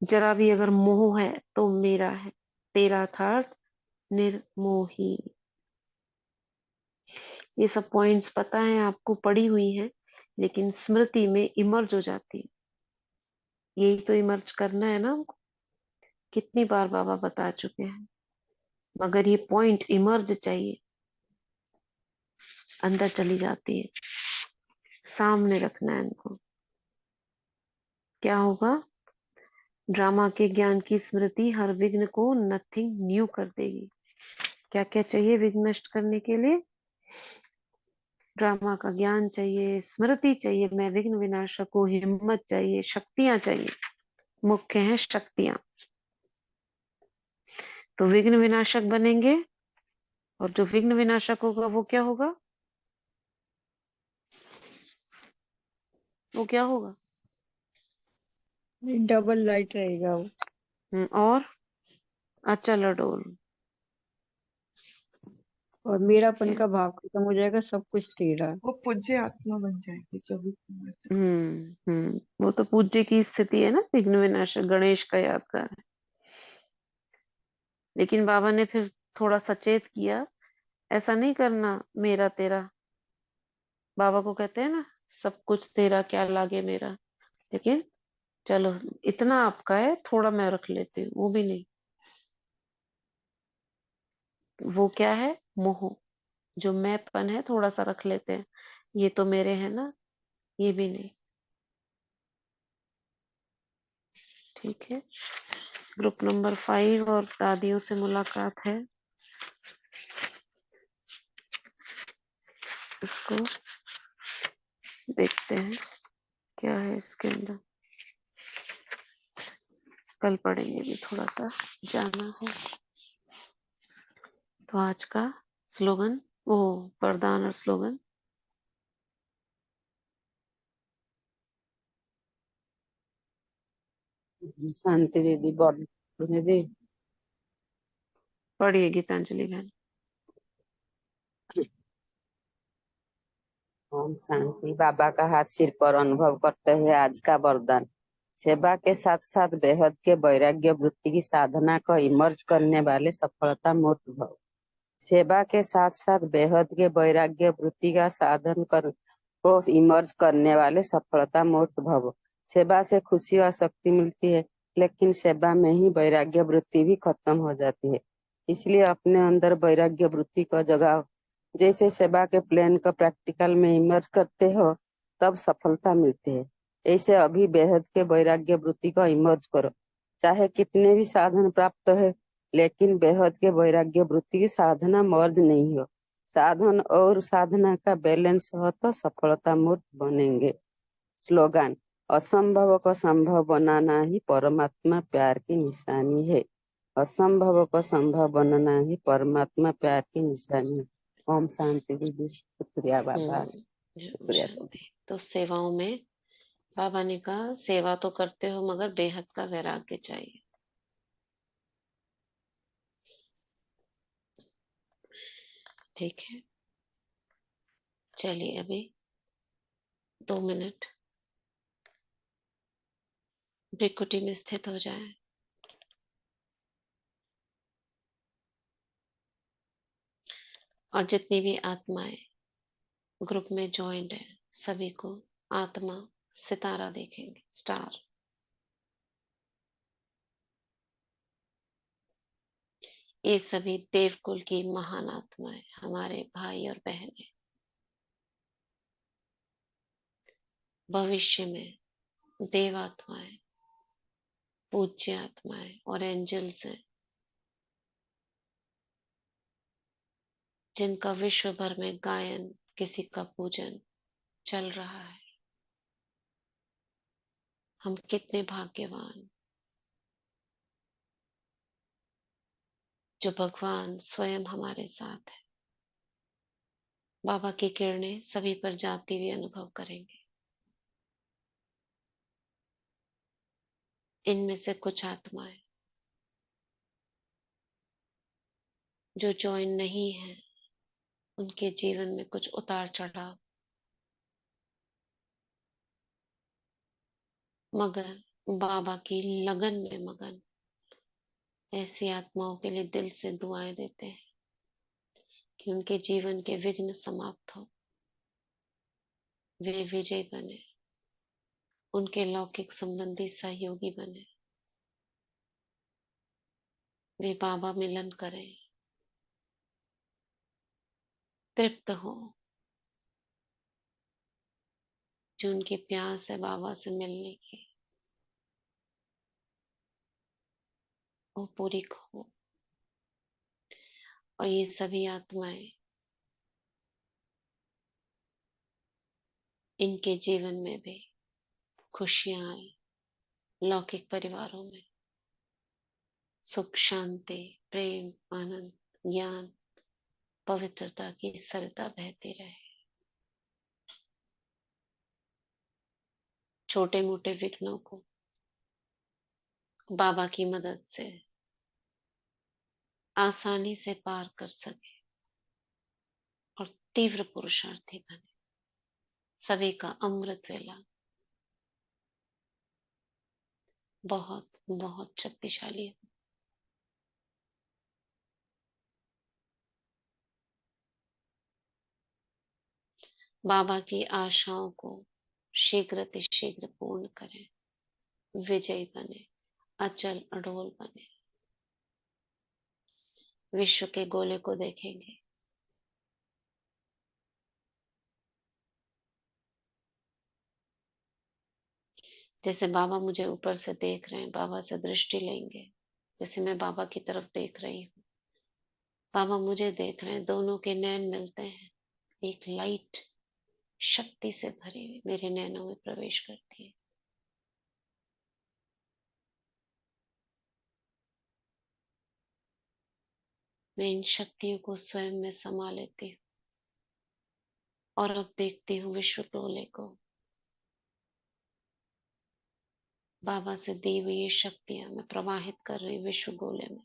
जरा भी अगर मोह है तो मेरा है, तेरा अर्थात निर्मोही। ये सब पॉइंट्स पता है आपको, पड़ी हुई हैं, लेकिन स्मृति में इमर्ज हो जाती है। यही तो इमर्ज करना है ना हमको, कितनी बार बाबा बता चुके हैं। मगर ये पॉइंट इमर्ज चाहिए, अंदर चली जाती है। सामने रखना है इनको। क्या होगा? ड्रामा के ज्ञान की स्मृति हर विघ्न को नथिंग न्यू कर देगी। क्या क्या चाहिए विघ्न नष्ट करने के लिए? ड्रामा का ज्ञान चाहिए, स्मृति चाहिए, मैं विघ्न विनाशक को, हिम्मत चाहिए, शक्तियां चाहिए। मुख्य है शक्तियां। तो विघ्न विनाशक बनेंगे, और जो विघ्न विनाशक होगा वो क्या होगा? वो क्या होगा? डबल लाइट रहेगा वो। और अचल अडोल। और मेरापन का भाव खत्म हो जाएगा, सब कुछ तेरा। वो पूज्य आत्मा बन जाएगी 24 से। वो तो पूज्य की स्थिति है ना, विघ्न विनाशक गणेश का यादगार है। लेकिन बाबा ने फिर थोड़ा सचेत किया, ऐसा नहीं करना मेरा तेरा। बाबा को कहते हैं ना, सब कुछ तेरा क्या लागे मेरा। लेकिन चलो, इतना आपका है, थोड़ा मैं रख लेती हूँ, वो भी नहीं। वो क्या है? मोह। जो मैंपन है थोड़ा सा रख लेते हैं, ये तो मेरे है ना, ये भी नहीं। ठीक है। ग्रुप नंबर 5 और दादियों से मुलाकात है। इसको देखते हैं क्या है इसके अंदर। कल पढ़ेंगे भी, थोड़ा सा जाना है। तो आज का स्लोगन, वो वरदान और स्लोगन, शांति दीदी बोल दीदी। पढ़िए गीतांजलि बहन। ओम शांति। बाबा का हाथ सिर पर अनुभव करते हुए आज का वरदान। सेवा के साथ साथ बेहद के वैराग्य वृत्ति की साधना को इमर्ज करने वाले सफलता मूर्त भव। सेवा के साथ साथ बेहद के वैराग्य वृत्ति का साधन कर को इमर्ज करने वाले सफलता मूर्त भव। सेवा से खुशी और शक्ति मिलती है, लेकिन सेवा में ही वैराग्य वृत्ति भी खत्म हो जाती है। इसलिए अपने अंदर वैराग्य वृत्ति को जगाओ। जैसे सेवा के प्लान को प्रैक्टिकल में इमर्ज करते हो तब सफलता मिलती है, ऐसे अभी बेहद के वैराग्य वृत्ति को इमर्ज करो। चाहे कितने भी साधन प्राप्त है, लेकिन बेहद के वैराग्य वृत्ति की साधना मर्ज नहीं हो। साधन और साधना का बैलेंस हो तो सफलता मूर्त बनेंगे। स्लोगन। असंभव को संभव बनाना ही परमात्मा प्यार की निशानी है। असंभव को संभव बनाना ही परमात्मा प्यार की निशानी है। ओम शांति दीदी। शुक्रिया बाबा, शुक्रिया सब। शांति। तो सेवाओं में बाबा ने कहा, सेवा तो करते हो मगर बेहद का वैराग्य चाहिए। ठीक है, चलिए अभी 2 मिनट भ्रिकुटी में स्थित हो जाए। और जितनी भी आत्माएं ग्रुप में ज्वाइंट है, सभी को आत्मा सितारा देखेंगे, स्टार। ये सभी देवकुल की महान आत्माएं, हमारे भाई और बहनें, भविष्य में देव आत्माएं, पूज्य आत्माएं और एंजल्स हैं, जिनका विश्व भर में गायन, किसी का पूजन चल रहा है। हम कितने भाग्यवान जो भगवान स्वयं हमारे साथ है। बाबा की किरणें सभी पर जाती हुई अनुभव करेंगे। इनमें से कुछ आत्माएं जो ज्वाइन नहीं है, उनके जीवन में कुछ उतार चढ़ाव, मगर बाबा की लगन में मगन ऐसी आत्माओं के लिए दिल से दुआएं देते हैं कि उनके जीवन के विघ्न समाप्त हो, वे विजय बने, उनके लौकिक संबंधी सहयोगी बने, वे बाबा मिलन करें, तृप्त हो। जो उनकी प्यास है बाबा से मिलने की, वो पूरी हो। और ये सभी आत्माएं इनके जीवन में भी खुशियां आए, लौकिक परिवारों में सुख, शांति, प्रेम, आनंद, ज्ञान, पवित्रता की सरता बहती रहे। छोटे मोटे विघ्नों को बाबा की मदद से आसानी से पार कर सके और तीव्र पुरुषार्थी बने। सभी का अमृत वेला बहुत बहुत शक्तिशाली है। बाबा की आशाओं को शीघ्र शीघ्र पूर्ण करें, विजयी बने, अचल अडोल बने। विश्व के गोले को देखेंगे, जैसे बाबा मुझे ऊपर से देख रहे हैं, बाबा से दृष्टि लेंगे, जैसे मैं बाबा की तरफ देख रही हूँ, बाबा मुझे देख रहे हैं, दोनों के नैन मिलते हैं, एक लाइट शक्ति से भरी हुई मेरे नैनों में प्रवेश करती है। मैं इन शक्तियों को स्वयं में समा लेती हूँ और अब देखती हूँ विश्व गोले को। बाबा से दी हुई ये शक्तियां मैं प्रवाहित कर रही विश्व गोले में।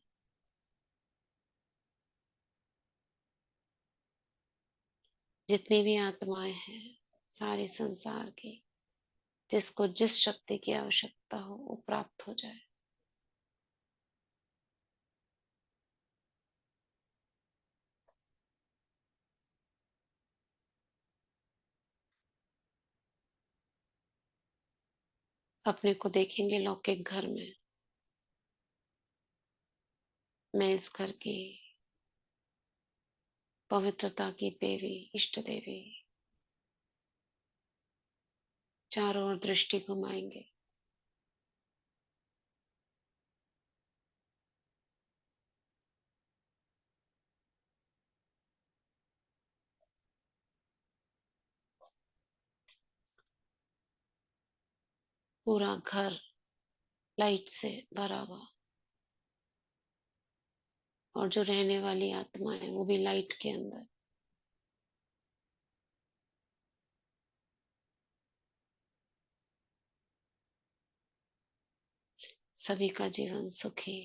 जितनी भी आत्माएं हैं सारे संसार की, जिसको जिस शक्ति की आवश्यकता हो वो प्राप्त हो जाए। अपने को देखेंगे लौकिक घर में, मैं इस घर की पवित्रता की देवी, इष्ट देवी। चारों ओर दृष्टि घुमाएंगे, पूरा घर लाइट से भरा हुआ, और जो रहने वाली आत्मा है वो भी लाइट के अंदर। सभी का जीवन सुखी,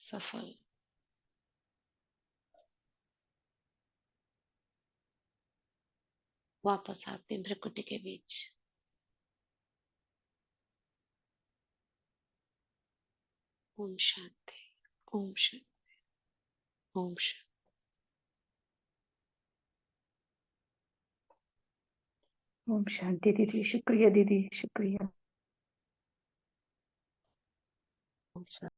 सफल। वापस आते हैं भ्रिकुटी के बीच। ओम शांति, ओम शांति, ओम शांति। ओम शांति दीदी, शुक्रिया दीदी, शुक्रिया। ओम शांति।